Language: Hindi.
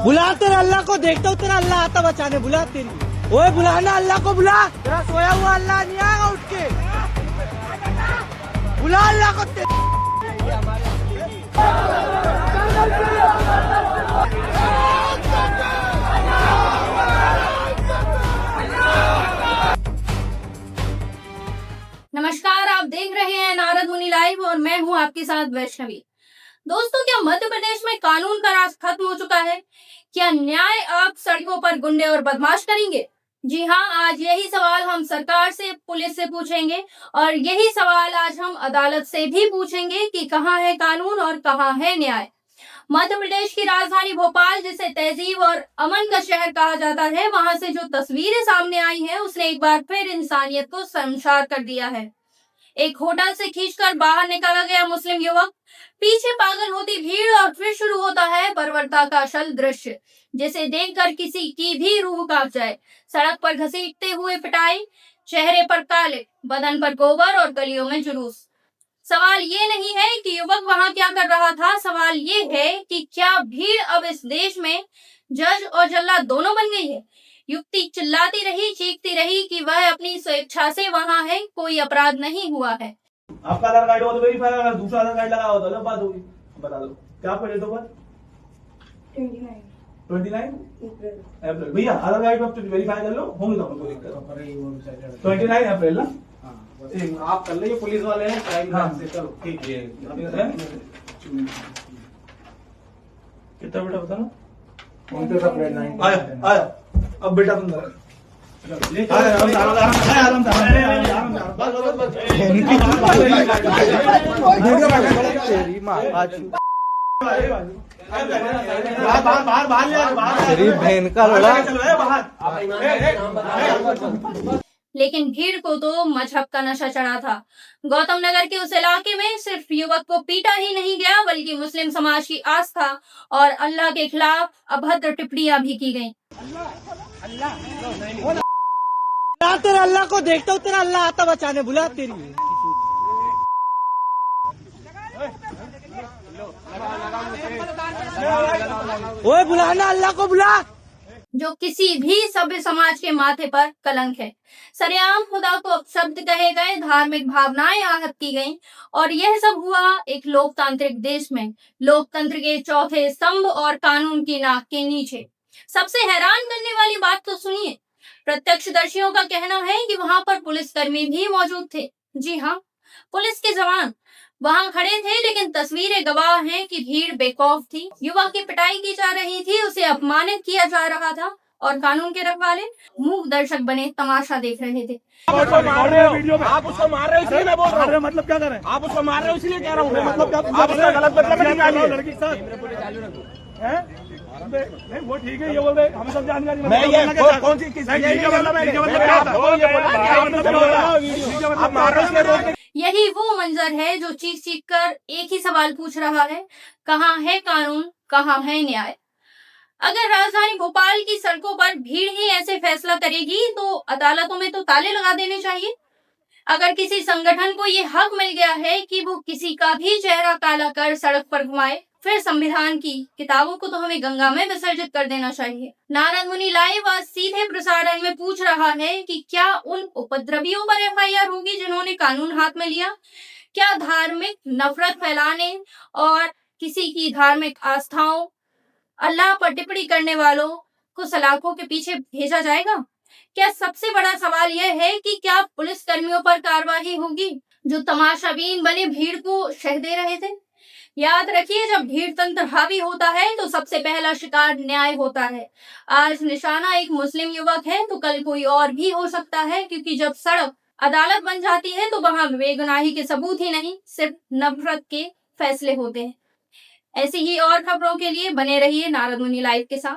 बुला तेरे अल्लाह को, देखता हूँ तेरा अल्लाह आता बचाने। बुला तेरी, ओए बुलाना अल्लाह को, बुला। तेरा सोया हुआ अल्लाह नहीं आएगा उठ के। बुला अल्लाह को। नमस्कार, आप देख रहे हैं नारद मुनि लाइव और मैं हूं आपके साथ वैष्णवी। दोस्तों, क्या मध्य प्रदेश में कानून का राज खत्म हो चुका है? क्या न्याय अब सड़कों पर गुंडे और बदमाश करेंगे? जी हाँ, आज यही सवाल हम सरकार से, पुलिस से पूछेंगे और यही सवाल आज हम अदालत से भी पूछेंगे कि कहाँ है कानून और कहाँ है न्याय। मध्य प्रदेश की राजधानी भोपाल, जिसे तहजीब और अमन का शहर कहा जाता है, वहां से जो तस्वीरें सामने आई हैं, उसने एक बार फिर इंसानियत को शर्मसार कर दिया है। एक होटल से खींचकर बाहर निकाला गया मुस्लिम युवक, पीछे पागल होती भीड़ और फिर शुरू होता है बर्बरता का असल दृश्य, जिसे देखकर किसी की भी रूह कांप जाए। सड़क पर घसीटते हुए पिटाई, चेहरे पर काले, बदन पर गोबर और गलियों में जुलूस। सवाल ये नहीं है कि युवक वहां क्या कर रहा था, सवाल ये है कि क्या भीड़ अब इस देश में जज और जल्लाद दोनों बन गई है। युवती चिल्लाती रही, चीखती रही कि वह अपनी स्वेच्छा से वहां है, कोई अपराध नहीं हुआ है। आपका आधार कार्ड हो तो वेरीफाई, अगर दूसरा आधार कार्ड लगा हो तो अलग बात होगी। बता दो क्या आपका डेट ऑफ बर्थ? 29 अप्रैल। भैया आधार कार्ड आप वेरीफाई कर लो, होंगे तो कोई दिक्कत। 29 अप्रैल ना, आप कर लीजिए, पुलिस वाले हैं क्राइम हाँ। ब्रांच से। चलो ठीक है। कितना बेटा बता ना? 29 अप्रैल 19 आया आया। अब बेटा तुम जरा बहन का लड़ा। लेकिन भीड़ को तो मजहब का नशा चढ़ा था। गौतम नगर के उस इलाके में सिर्फ युवक को पीटा ही नहीं गया, बल्कि मुस्लिम समाज की आस्था और अल्लाह के खिलाफ अभद्र टिप्पणियां भी की गईं। बुला तेरे अल्लाह को, देखता हूँ तेरा अल्लाह आता बचाने। बुला तेरी, ओए बुलाना अल्लाह को, बुला। जो किसी भी सभ्य समाज के माथे पर कलंक है। सरेआम खुदा को अपशब्द कहे गए, धार्मिक भावनाएं आहत की गईं और यह सब हुआ एक लोकतांत्रिक देश में, लोकतंत्र के चौथे स्तंभ और कानून की नाक के नीचे। सबसे हैरान करने वाली बात तो सुनिए, प्रत्यक्षदर्शियों का कहना है कि वहां पर पुलिसकर्मी भी मौजूद थे। जी हाँ, पुलिस के जवान वहां खड़े थे, लेकिन तस्वीरें गवाह हैं कि भीड़ बेखौफ थी। युवक की पिटाई की जा रही थी, उसे अपमानित किया जा रहा था और कानून के रखवाले मूक दर्शक बने तमाशा देख रहे थे। आप उसको मार रहे हो इसलिए मैं बोल रहा हूँ। मतलब क्या करें? आप उसको मार रहे हो इसलिए कह रहा हूँ। मतलब क्या? आप उसका गलत मतलब नहीं निकालिए लड़की के साथ। नहीं वो ठीक है, ये बोल रहे हमें सब जानकारी। मैं ये कौन सी किस आप मार रहे हो? यही वो मंजर है जो चीख चीख कर एक ही सवाल पूछ रहा है, कहाँ है कानून, कहाँ है न्याय। अगर राजधानी भोपाल की सड़कों पर भीड़ ही ऐसे फैसला करेगी तो अदालतों में तो ताले लगा देने चाहिए। अगर किसी संगठन को ये हक मिल गया है कि वो किसी का भी चेहरा काला कर सड़क पर घुमाए, फिर संविधान की किताबों को तो हमें गंगा में विसर्जित कर देना चाहिए। नारद मुनि लाइव आज सीधे प्रसारण में पूछ रहा है कि क्या उन उपद्रवियों पर FIR होगी जिन्होंने कानून हाथ में लिया? क्या धार्मिक नफरत फैलाने और किसी की धार्मिक आस्थाओं, अल्लाह पर टिप्पणी करने वालों को सलाखों के पीछे भेजा जाएगा? क्या सबसे बड़ा सवाल यह है कि क्या पुलिस कर्मियों पर कार्रवाई होगी जो तमाशाबीन बने भीड़ को शह दे रहे थे? याद रखिए, जब भीड़ तंत्र हावी होता है तो सबसे पहला शिकार न्याय होता है। आज निशाना एक मुस्लिम युवक है तो कल कोई और भी हो सकता है, क्योंकि जब सड़क अदालत बन जाती है तो वहां बेगुनाही के सबूत ही नहीं, सिर्फ नफरत के फैसले होते हैं। ऐसी ही और खबरों के लिए बने रहिए नारद मुनि लाइव के साथ।